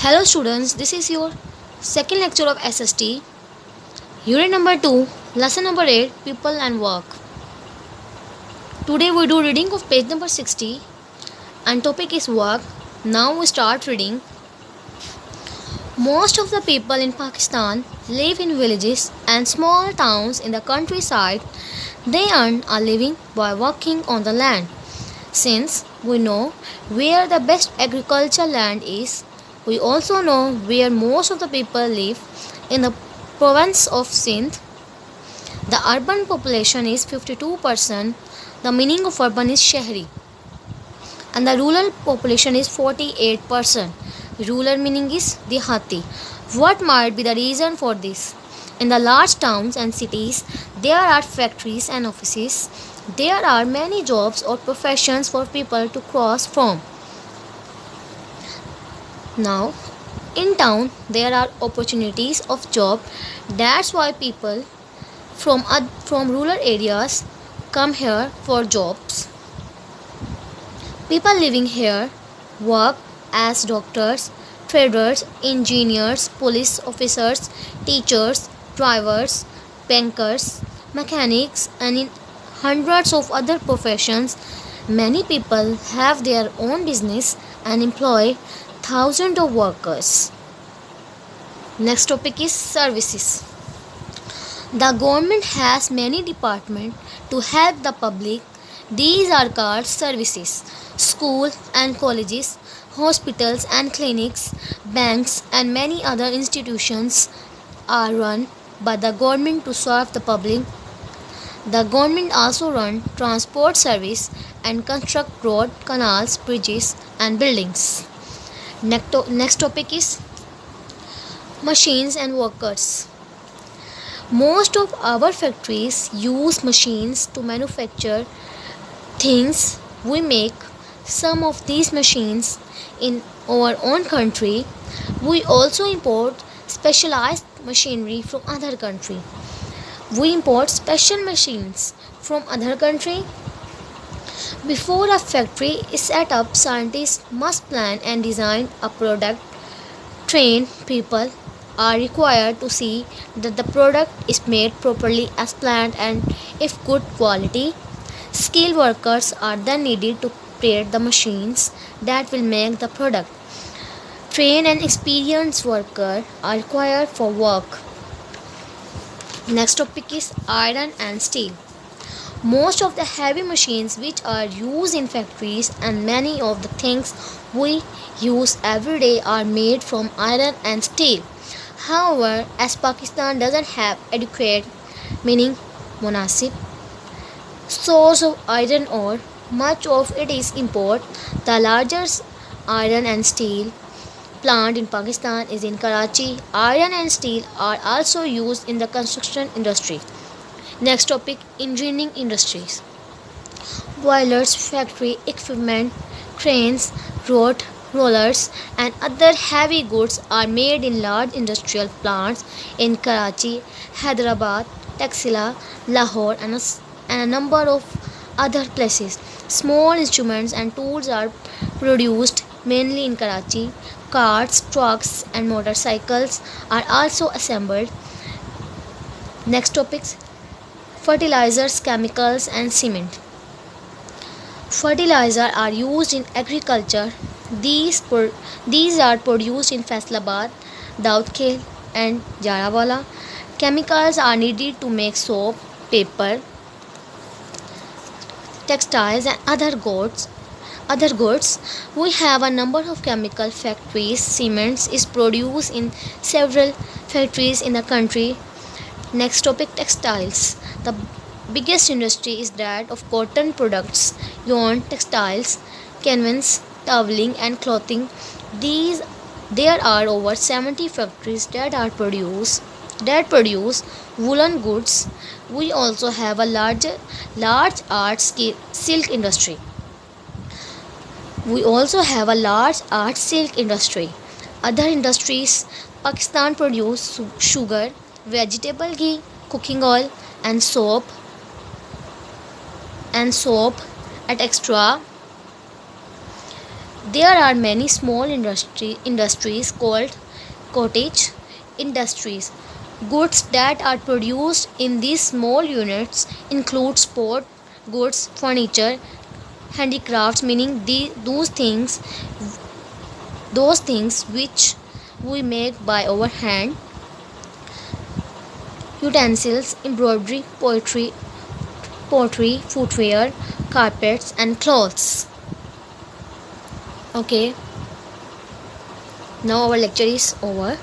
Hello students, this is your second lecture of SST, unit number 2, lesson number 8, people and work. Today we do reading of page number 60 and topic is work. Now we start reading. Most of the people in Pakistan live in villages and small towns in the countryside. They earn a living by working on the land. Since we know where the best agricultural land is, we also know where most of the people live in the province of Sindh. The urban population is 52%. The meaning of urban is Shahri. And the rural population is 48%. Rural meaning is Dehati. What might be the reason for this? In the large towns and cities, there are factories and offices. There are many jobs or professions for people to cross from. Now, in town, there are opportunities of job. That's why people from rural areas come here for jobs. People living here work as doctors, traders, engineers, police officers, teachers, drivers, bankers, mechanics, and in hundreds of other professions. Many people have their own business and employ thousands of workers. Next topic is services. The government has many departments to help the public. These are called services. Schools and colleges, hospitals and clinics, banks and many other institutions are run by the government to serve the public. The government also run transport service and construct road, canals, bridges and buildings. Next topic is machines and workers. Most of our factories use machines to manufacture things we make. Some of these machines in our own country. We also import specialized machinery from other country. We import special machines from other country. Before a factory is set up, scientists must plan and design a product. Trained people are required to see that the product is made properly as planned and if good quality. Skilled workers are then needed to operate the machines that will make the product. Trained and experienced workers are required for work. Next topic is iron and steel. Most of the heavy machines which are used in factories and many of the things we use every day are made from iron and steel. However, as Pakistan doesn't have adequate, meaning munasib, source of iron ore, much of it is import. The largest iron and steel plant in Pakistan is in Karachi. Iron and steel are also used in the construction industry. Next topic, engineering industries. Boilers, factory equipment, cranes, road rollers and other heavy goods are made in large industrial plants in Karachi, Hyderabad, Taxila, Lahore and a number of other places. Small instruments and tools are produced mainly in Karachi. Cars, trucks and motorcycles are also assembled. Next topics, fertilizers, chemicals and cement. Fertilizers are used in agriculture. These are produced in Faisalabad, Daud Khel and Jarawala. Chemicals are needed to make soap, paper, textiles and other goods. We have a number of chemical factories. Cement is produced in several factories in the country. Next topic, textiles. The biggest industry is that of cotton products, yarn, textiles, canvas, toweling and clothing. There are over 70 factories that produce woolen goods. We also have a large art silk industry. Other industries, Pakistan produce sugar, vegetable ghee, cooking oil and soap at extra. There are many small industries called cottage industries. Goods that are produced in these small units include sport goods, furniture, handicrafts, meaning those things which we make by our hand, utensils, embroidery, pottery, footwear, carpets, and clothes. Okay, now our lecture is over.